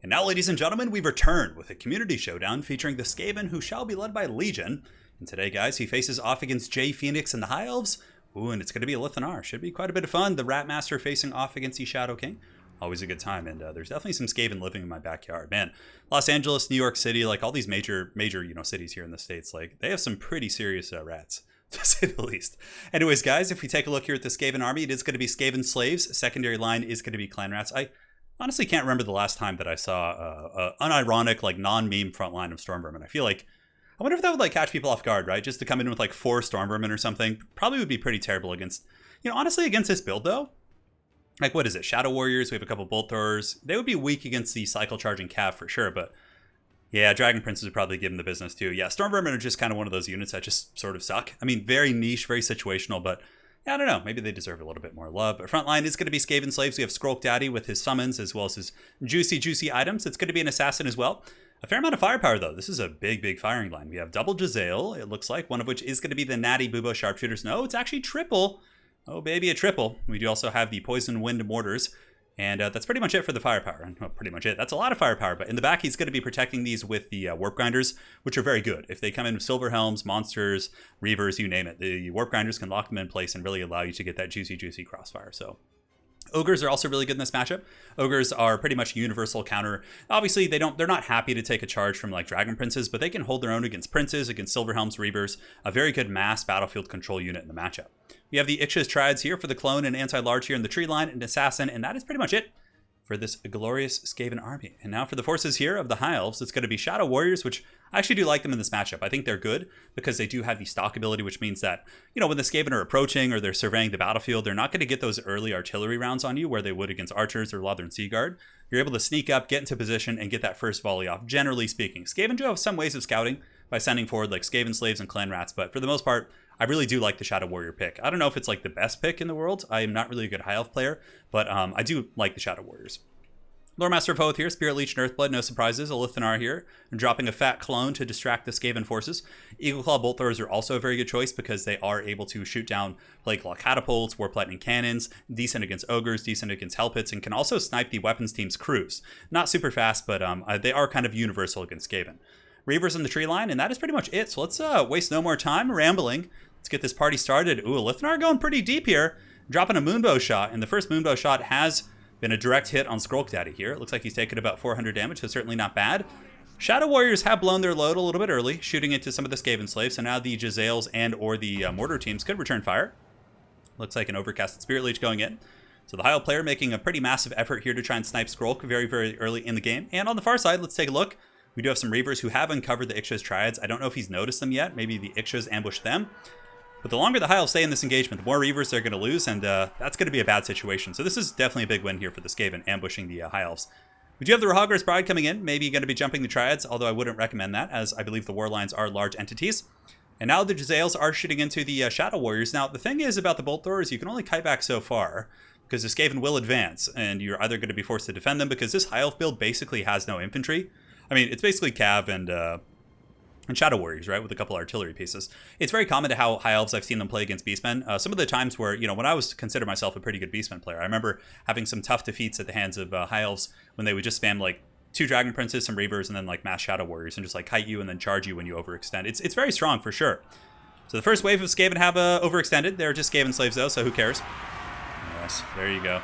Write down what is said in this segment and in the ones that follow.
And now, ladies and gentlemen, we've returned with a community showdown featuring the Skaven, who shall be led by Legion. And today, guys, he faces off against Jay Phoenix and the High Elves. Ooh, and it's going to be a Lithanar. Should be quite a bit of fun. The Rat Master facing off against the Shadow King. Always a good time. And there's definitely some Skaven living in my backyard. Man, Los Angeles, New York City, like all these major, cities here in the States, like they have some pretty serious rats, to say the least. Anyways, guys, if we take a look here at the Skaven army, it is going to be Skaven slaves. Secondary line is going to be clan rats. I honestly can't remember the last time that I saw unironic, like non-meme front line of Stormvermin. I wonder if that would like catch people off guard, right? Just to come in with like 4 Stormvermin or something probably would be pretty terrible against, honestly against this build though. Like, what is it? Shadow Warriors, we have a couple Bolt Throwers. They would be weak against the Cycle Charging Cav for sure, but yeah, Dragon Princes would probably give them the business too. Yeah, Stormvermin are just kind of one of those units that just sort of suck. I mean, very niche, very situational, but yeah, I don't know. Maybe they deserve a little bit more love. But frontline is going to be Skaven Slaves. We have Skrulk Daddy with his summons as well as his juicy items. It's going to be an Assassin as well. A fair amount of firepower, though. This is a big firing line. We have double Jezzail, it looks like, one of which is going to be the Natty Bubo Sharpshooters. No, it's actually triple. Oh, baby, a triple. We do also have the Poison Wind Mortars. And that's pretty much it for the firepower. Well, pretty much it. That's a lot of firepower. But in the back, he's going to be protecting these with the Warp Grinders, which are very good. If they come in with Silver Helms, Monsters, Reavers, you name it, the Warp Grinders can lock them in place and really allow you to get that juicy crossfire. So Ogres are also really good in this matchup. Ogres are pretty much universal counter. Obviously, they're not happy to take a charge from like Dragon Princes, but they can hold their own against Princes, against Silver Helms, Reavers. A very good mass battlefield control unit in the matchup. We have the Ixchas Triads here for the Clone and Anti-Large here in the tree line, and Assassin, and that is pretty much it for this glorious Skaven army. And now for the forces here of the High Elves, it's going to be Shadow Warriors, which I actually do like them in this matchup. I think they're good because they do have the stock ability, which means that, when the Skaven are approaching or they're surveying the battlefield, they're not going to get those early artillery rounds on you where they would against archers or Lothern Sea Guard. You're able to sneak up, get into position, and get that first volley off, generally speaking. Skaven do have some ways of scouting by sending forward like Skaven Slaves and Clan Rats, but for the most part, I really do like the Shadow Warrior pick. I don't know if it's like the best pick in the world. I am not really a good High Elf player, but I do like the Shadow Warriors. Lore Master of Hoth here, Spirit Leech and Earthblood, no surprises. A Lithanar here, and dropping a fat clone to distract the Skaven forces. Eagle Claw Bolt Throwers are also a very good choice because they are able to shoot down Plague Claw Catapults, Warp Lightning Cannons, decent against Ogres, decent against Hell Pits, and can also snipe the weapons team's crews. Not super fast, but they are kind of universal against Skaven. Reavers in the tree line, and that is pretty much it. So let's waste no more time rambling. Let's get this party started. Ooh, Lithanar going pretty deep here. Dropping a Moonbow shot, and the first Moonbow shot has been a direct hit on Skrulk Daddy here. It looks like he's taken about 400 damage, so certainly not bad. Shadow Warriors have blown their load a little bit early, shooting into some of the Skaven Slaves, so now the Jezzails and or the Mortar teams could return fire. Looks like an overcasted Spirit Leech going in. So the High Elf player making a pretty massive effort here to try and snipe Skrulk very early in the game. And on the far side, let's take a look. We do have some Reavers who have uncovered the Ixchas Triads. I don't know if he's noticed them yet. Maybe the Ixchas ambushed them. But the longer the High Elves stay in this engagement, the more Reavers they're going to lose, and that's going to be a bad situation. So this is definitely a big win here for the Skaven, ambushing the High Elves. We do have the Rahagras Bride coming in, maybe going to be jumping the Triads, although I wouldn't recommend that, as I believe the War Lines are large entities. And now the Jezzails are shooting into the Shadow Warriors. Now, the thing is about the Bolt Throwers, you can only kite back so far, because the Skaven will advance, and you're either going to be forced to defend them, because this High Elf build basically has no infantry. I mean, it's basically Cav and Shadow Warriors, right, with a couple artillery pieces. It's very common to how High Elves I've seen them play against Beastmen. Some of the times where, when I was consider myself a pretty good Beastmen player, I remember having some tough defeats at the hands of High Elves when they would just spam like 2 Dragon Princes, some Reavers, and then like mass Shadow Warriors and just like kite you and then charge you when you overextend. It's very strong for sure. So the first wave of Skaven have overextended. They're just Skaven Slaves though, so who cares? Yes, there you go.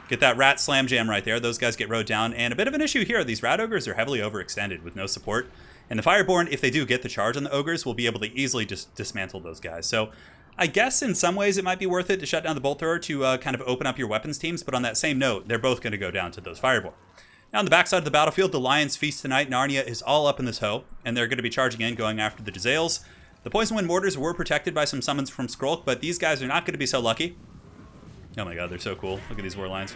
Get that Rat Slam Jam right there. Those guys get rode down. And a bit of an issue here. These Rat Ogres are heavily overextended with no support. And the Fireborn, if they do get the charge on the Ogres, will be able to easily just dismantle those guys. So I guess in some ways it might be worth it to shut down the Bolt Thrower to kind of open up your weapons teams. But on that same note, they're both going to go down to those Fireborn. Now on the backside of the battlefield, the Lions feast tonight. Narnia is all up in this hoe. And they're going to be charging in, going after the Jezzails. The Poison Wind Mortars were protected by some summons from Skrulk, but these guys are not going to be so lucky. Oh my god, they're so cool. Look at these War Lions.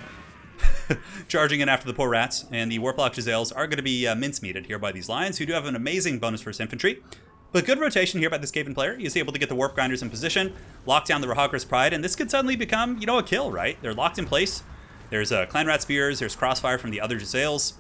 Charging in after the poor rats, and the Warplock Jezzails are going to be mincemeated here by these Lions, who do have an amazing bonus versus infantry. But good rotation here by this Skaven player. He's able to get the Warp Grinders in position, lock down the Rahagras Pride, and this could suddenly become, a kill, right? They're locked in place. There's Clan Rat Spears, there's Crossfire from the other Jezzails.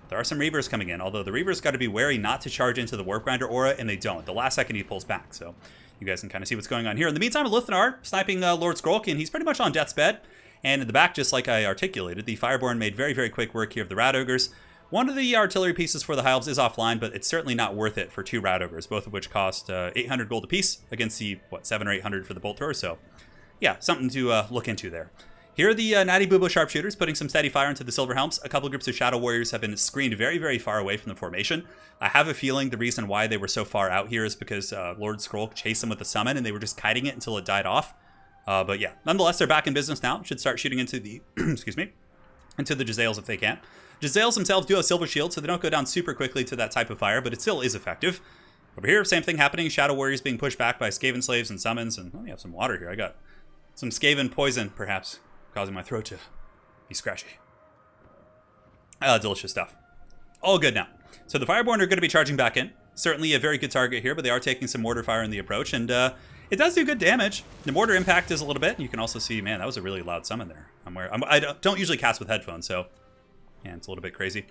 There are some Reavers coming in, although the Reavers got to be wary not to charge into the Warp Grinder aura, and they don't. The last second he pulls back, so you guys can kind of see what's going on here. In the meantime, Lithanar sniping Lord Skrulk, and he's pretty much on death's bed. And in the back, just like I articulated, the Fireborn made very quick work here of the Rat Ogres. One of the artillery pieces for the High Elves is offline, but it's certainly not worth it for 2 Rat Ogres, both of which cost 800 gold apiece against the, 7 or 800 for the Bolt Thrower. So, yeah, something to look into there. Here are the Natty Bubo Sharpshooters putting some steady fire into the Silver Helms. A couple groups of Shadow Warriors have been screened very, very far away from the formation. I have a feeling the reason why they were so far out here is because Lord Scroll chased them with the summon and they were just kiting it until it died off. But yeah, nonetheless, they're back in business now. Should start shooting into the, excuse me, into the Jezzails if they can. Jezzails themselves do have Silver Shield, so they don't go down super quickly to that type of fire, but it still is effective. Over here, same thing happening. Shadow Warriors being pushed back by Skaven Slaves and Summons. And let me have some water here. I got some Skaven poison, perhaps, causing my throat to be scratchy. Delicious stuff. All good now. So the Fireborn are going to be charging back in. Certainly a very good target here, but they are taking some mortar fire in the approach, and it does do good damage. The mortar impact is a little bit. You can also see, man, that was a really loud summon there. I don't usually cast with headphones, so yeah, it's a little bit crazy.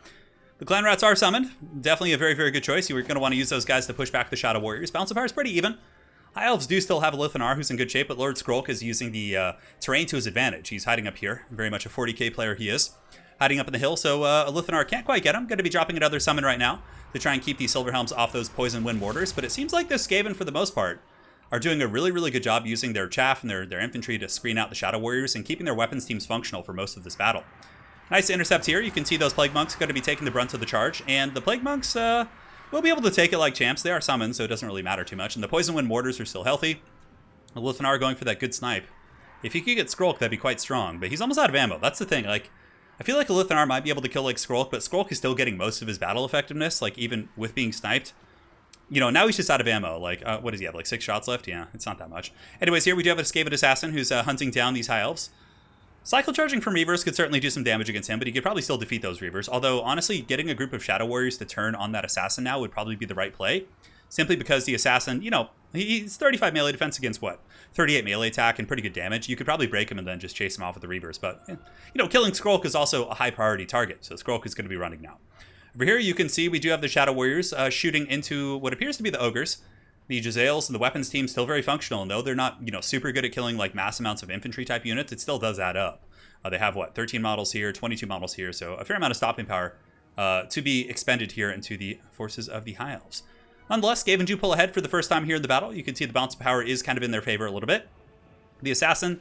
The Clan Rats are summoned. Definitely a very, very good choice. You're going to want to use those guys to push back the Shadow Warriors. Balance of Power is pretty even. High Elves do still have a Lithanar who's in good shape, but Lord Skrolk is using the terrain to his advantage. He's hiding up here. Very much a 40k player he is. Hiding up in the hill, so a Lithanar can't quite get him. Going to be dropping another summon right now to try and keep these Silver Helms off those Poison Wind Mortars, but it seems like the Skaven, for the most part, are doing a really, really good job using their chaff and their infantry to screen out the Shadow Warriors and keeping their weapons teams functional for most of this battle. Nice intercept here. You can see those Plague Monks going to be taking the brunt of the charge, and the Plague Monks will be able to take it like champs. They are summoned, so it doesn't really matter too much, and the Poison Wind Mortars are still healthy. The Lithanar going for that good snipe. If he could get Skrolk, that'd be quite strong, but he's almost out of ammo. That's the thing. Like, I feel like a Lithanar might be able to kill like Skrolk, but Skrolk is still getting most of his battle effectiveness, like even with being sniped. You know, now he's just out of ammo. Like, what does he have? Like 6 shots left? Yeah, it's not that much. Anyways, here we do have a Skaven Assassin who's hunting down these High Elves. Cycle charging from Reavers could certainly do some damage against him, but he could probably still defeat those Reavers. Although, honestly, getting a group of Shadow Warriors to turn on that Assassin now would probably be the right play. Simply because the Assassin, you know, he's 35 melee defense against what? 38 melee attack and pretty good damage. You could probably break him and then just chase him off with the Reavers. But, you know, killing Skrolk is also a high priority target. So Skrolk is going to be running now. Over here, you can see we do have the Shadow Warriors shooting into what appears to be the Ogres. The Jezzails and the weapons team still very functional. And though they're not, you know, super good at killing like mass amounts of infantry type units, it still does add up. They have, what, 13 models here, 22 models here, so a fair amount of stopping power to be expended here into the forces of the High Elves. Nonetheless, Skaven do pull ahead for the first time here in the battle. You can see the balance of power is kind of in their favor a little bit. The Assassin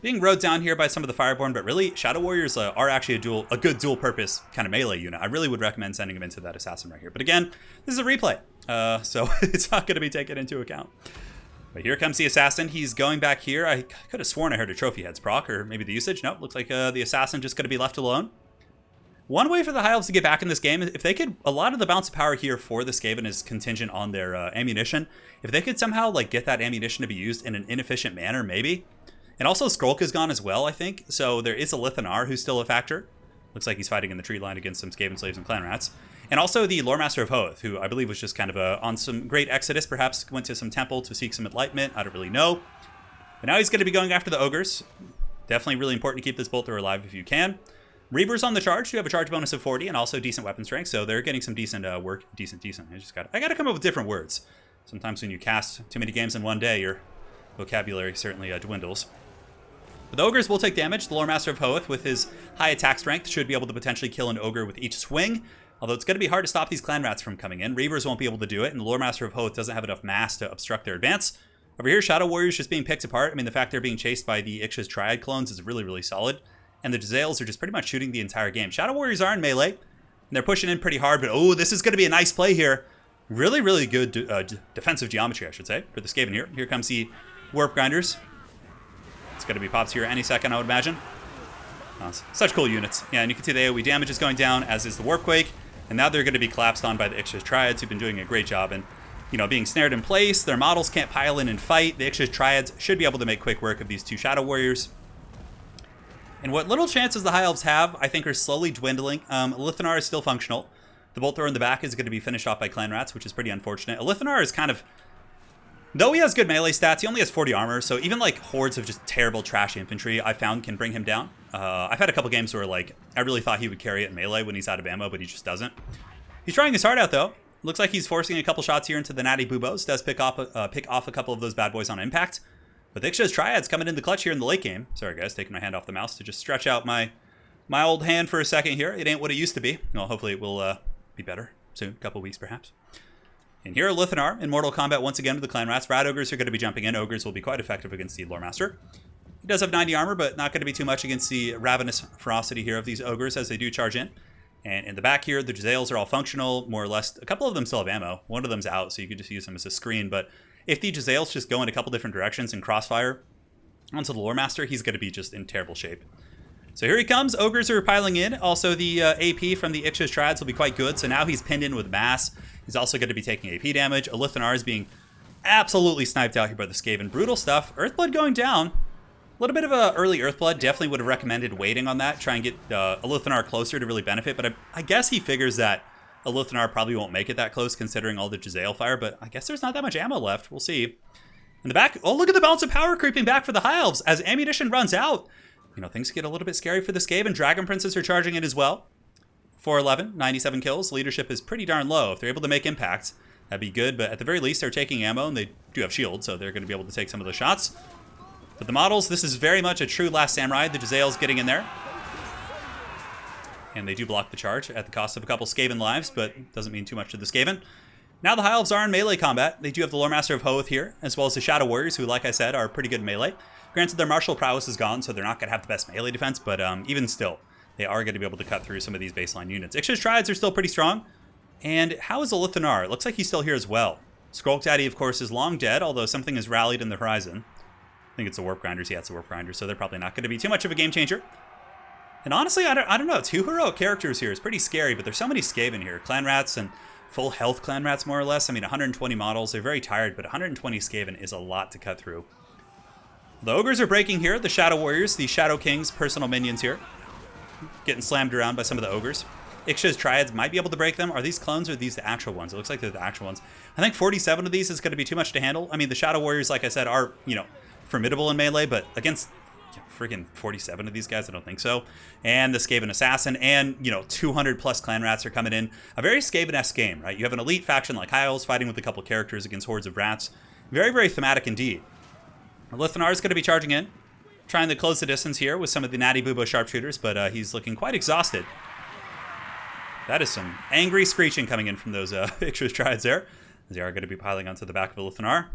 being rode down here by some of the Fireborn, but really, Shadow Warriors are actually a good dual-purpose kind of melee unit. I really would recommend sending them into that Assassin right here. But again, this is a replay, so it's not going to be taken into account. But here comes the Assassin. He's going back here. I could have sworn I heard a Trophy Heads proc, or maybe the usage. Nope, looks like the Assassin just going to be left alone. One way for the High Elves to get back in this game, if they could, a lot of the bounce of power here for the Skaven is contingent on their ammunition. If they could somehow like get that ammunition to be used in an inefficient manner, maybe. And also Skrolk is gone as well, I think. So there is a Lithanar who's still a factor. Looks like he's fighting in the tree line against some Skaven Slaves and Clan Rats. And also the Lore Master of Hoth, who I believe was just kind of on some great exodus, perhaps went to some temple to seek some enlightenment. I don't really know. But now he's going to be going after the Ogres. Definitely really important to keep this Bolter alive if you can. Reavers on the charge do have a charge bonus of 40 and also decent weapon strength, so they're getting some decent work. Decent. I got to come up with different words. Sometimes when you cast too many games in one day, your vocabulary certainly dwindles. But the Ogres will take damage. The Lore Master of Hoth, with his high attack strength, should be able to potentially kill an Ogre with each swing. Although it's going to be hard to stop these Clan Rats from coming in. Reavers won't be able to do it, and the Lore Master of Hoth doesn't have enough mass to obstruct their advance. Over here, Shadow Warriors just being picked apart. I mean, the fact they're being chased by the Ix's Triad clones is really, really solid. And the Jezzails are just pretty much shooting the entire game. Shadow Warriors are in melee, and they're pushing in pretty hard, but oh, this is going to be a nice play here. Really, really good defensive geometry, I should say, for the Skaven here. Here comes the Warp Grinders. It's going to be pops here any second, I would imagine. Such cool units. Yeah, and you can see the AoE damage is going down, as is the Warpquake. And now they're going to be collapsed on by the Ix's Triads, who've been doing a great job. And, you know, being snared in place, their models can't pile in and fight. The Ix's Triads should be able to make quick work of these two Shadow Warriors. And what little chances the High Elves have, I think, are slowly dwindling. Lithanar is still functional. The Bolt Thrower in the back is going to be finished off by Clan Rats, which is pretty unfortunate. Lithanar is kind of... Though he has good melee stats, he only has 40 armor, so even like hordes of just terrible trash infantry I found can bring him down. I've had a couple games where like I really thought he would carry it in melee when he's out of ammo, but he just doesn't. He's trying his heart out though. Looks like he's forcing a couple shots here into the Natty Bubos. Does pick off a couple of those bad boys on impact. But the Ix's Triads coming in the clutch here in the late game. Sorry guys, taking my hand off the mouse to just stretch out my my old hand for a second here. It ain't what it used to be. Well, hopefully it will be better soon, a couple weeks perhaps. And here are Lithanar in Mortal Kombat once again with the Clan Rats. Rat Ogres are going to be jumping in. Ogres will be quite effective against the Lore Master. He does have 90 armor, but not going to be too much against the Ravenous Ferocity here of these Ogres as they do charge in. And in the back here, the Jezzails are all functional, more or less. A couple of them still have ammo. One of them's out, so you could just use them as a screen. But if the Jezzails just go in a couple different directions and crossfire onto the Lore Master, he's going to be just in terrible shape. So here he comes. Ogres are piling in. Also, the AP from the Ixchis Triads will be quite good. So now he's pinned in with Mass. He's also going to be taking AP damage. Lithanar is being absolutely sniped out here by the Skaven. Brutal stuff. Earthblood going down. A little bit of a early Earthblood. Definitely would have recommended waiting on that. Try and get Lithanar closer to really benefit. But I guess he figures that Lithanar probably won't make it that close considering all the Jezzail fire. But I guess there's not that much ammo left. We'll see. In the back, oh, look at the balance of power creeping back for the High Elves as ammunition runs out. You know, things get a little bit scary for the Skaven. Dragon Princes are charging in as well. 411, 97 kills. Leadership is pretty darn low. If they're able to make impacts, that'd be good. But at the very least, they're taking ammo, and they do have shields, so they're going to be able to take some of those shots. But the models, this is very much a true Last Samurai. The Jezzail's getting in there. And they do block the charge at the cost of a couple Skaven lives, but doesn't mean too much to the Skaven. Now the High Elves are in melee combat. They do have the Lore Master of Hoth here, as well as the Shadow Warriors, who, like I said, are pretty good in melee. Granted, their martial prowess is gone, so they're not going to have the best melee defense, but even still, they are going to be able to cut through some of these baseline units. Ixchis Triads are still pretty strong. And how is the Lithanar? It looks like he's still here as well. Skrulk Daddy, of course, is long dead, although something has rallied in the horizon. I think it's the Warp Grinders. Yeah, it's the Warp Grinders, so they're probably not going to be too much of a game changer. And honestly, I don't know. 2 heroic characters here is pretty scary, but there's so many Skaven here. Clan Rats and full health Clan Rats, more or less. I mean, 120 models. They're very tired, but 120 Skaven is a lot to cut through. The Ogres are breaking here. The Shadow Warriors, the Shadow King's personal minions here. Getting slammed around by some of the Ogres. Ixchis Triads might be able to break them. Are these clones or are these the actual ones? It looks like they're the actual ones. I think 47 of these is going to be too much to handle. I mean, the Shadow Warriors, like I said, are, you know, formidable in melee, but against freaking 47 of these guys, I don't think so. And the Skaven Assassin and, you know, 200 plus Clan Rats are coming in. A very Skaven-esque game, right? You have an elite faction like High Elves fighting with a couple characters against hordes of rats. Very, very thematic indeed. Lithanar is going to be charging in, trying to close the distance here with some of the Natty Boobo sharpshooters, but he's looking quite exhausted. That is some angry screeching coming in from those Ixchis Triads there, as they are going to be piling onto the back of a Lithanar.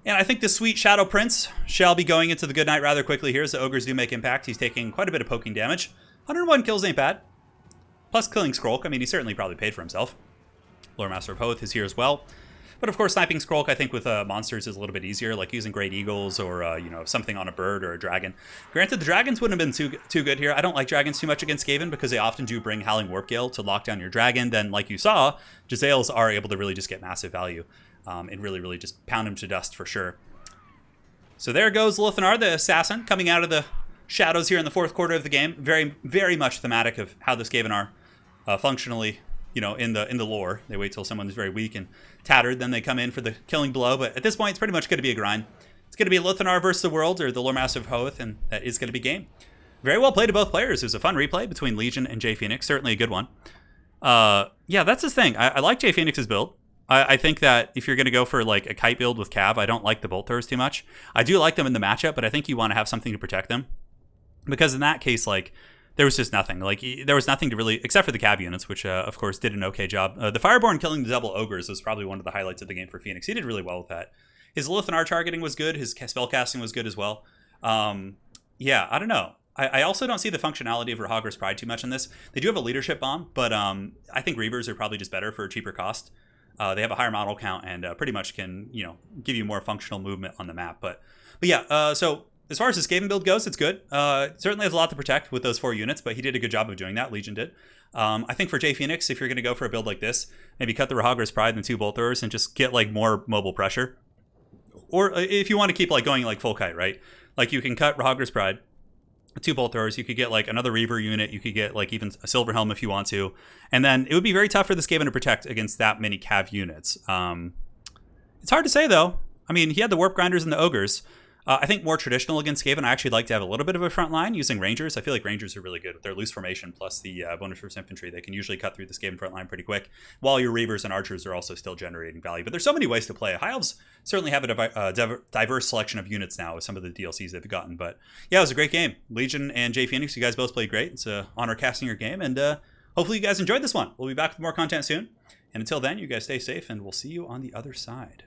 And I think the sweet Shadow Prince shall be going into the good night rather quickly here, as the Ogres do make impact. He's taking quite a bit of poking damage. 101 kills ain't bad. Plus killing Skrulk. I mean, he certainly probably paid for himself. Lore Master of Hoth is here as well. But of course, sniping Skrulk, I think, with monsters is a little bit easier, like using Great Eagles or, you know, something on a bird or a dragon. Granted, the dragons wouldn't have been too good here. I don't like dragons too much against Skaven because they often do bring Howling Warpgale to lock down your dragon. Then, like you saw, Jezzails are able to really just get massive value and really, really just pound him to dust for sure. So there goes Lithanar, the assassin, coming out of the shadows here in the 4th quarter of the game. Very, very much thematic of how the Skaven are functionally, you know, in the lore. They wait till someone is very weak and tattered, then they come in for the killing blow. But at this point, it's pretty much going to be a grind. It's going to be Lithanar versus the world, or the Lore Master of Hoth, and that is going to be game. Very well played to both players. It was a fun replay between Legion and J Phoenix. Certainly a good one. Yeah, that's his thing. I like J Phoenix's build. I think that if you're going to go for like a kite build with Cav, I don't like the Bolt Throwers too much. I do like them in the matchup, but I think you want to have something to protect them. Because in that case, like, there was just nothing. Like, there was nothing to really, except for the Cav units, which, of course, did an okay job. The Fireborn killing the double Ogres was probably one of the highlights of the game for Phoenix. He did really well with that. His Lithanar targeting was good. His spellcasting was good as well. Yeah, I don't know. I also don't see the functionality of Rahagri's Pride too much in this. They do have a leadership bomb, but I think Reavers are probably just better for a cheaper cost. They have a higher model count and pretty much can, you know, give you more functional movement on the map. But yeah, so as far as the Skaven build goes, it's good. Certainly has a lot to protect with those 4 units, but he did a good job of doing that. Legion did. I think for J Phoenix, if you're going to go for a build like this, maybe cut the Rahagri's Pride and the 2 Bolt Throwers and just get like more mobile pressure. Or if you want to keep like going like full kite, right? Like you can cut Rahagri's Pride, 2 Bolt Throwers. You could get like another Reaver unit. You could get like even a Silver Helm if you want to. And then it would be very tough for the Skaven to protect against that many Cav units. It's hard to say though. I mean, he had the Warp Grinders and the Ogres. I think more traditional against Skaven, I actually like to have a little bit of a front line using Rangers. I feel like Rangers are really good with their loose formation plus the bonus versus infantry. They can usually cut through the Skaven front line pretty quick, while your Reavers and Archers are also still generating value. But there's so many ways to play. High Elves certainly have a diverse selection of units now with some of the DLCs they've gotten. But yeah, it was a great game. Legion and Jay Phoenix, you guys both played great. It's an honor casting your game, and hopefully you guys enjoyed this one. We'll be back with more content soon. And until then, you guys stay safe, and we'll see you on the other side.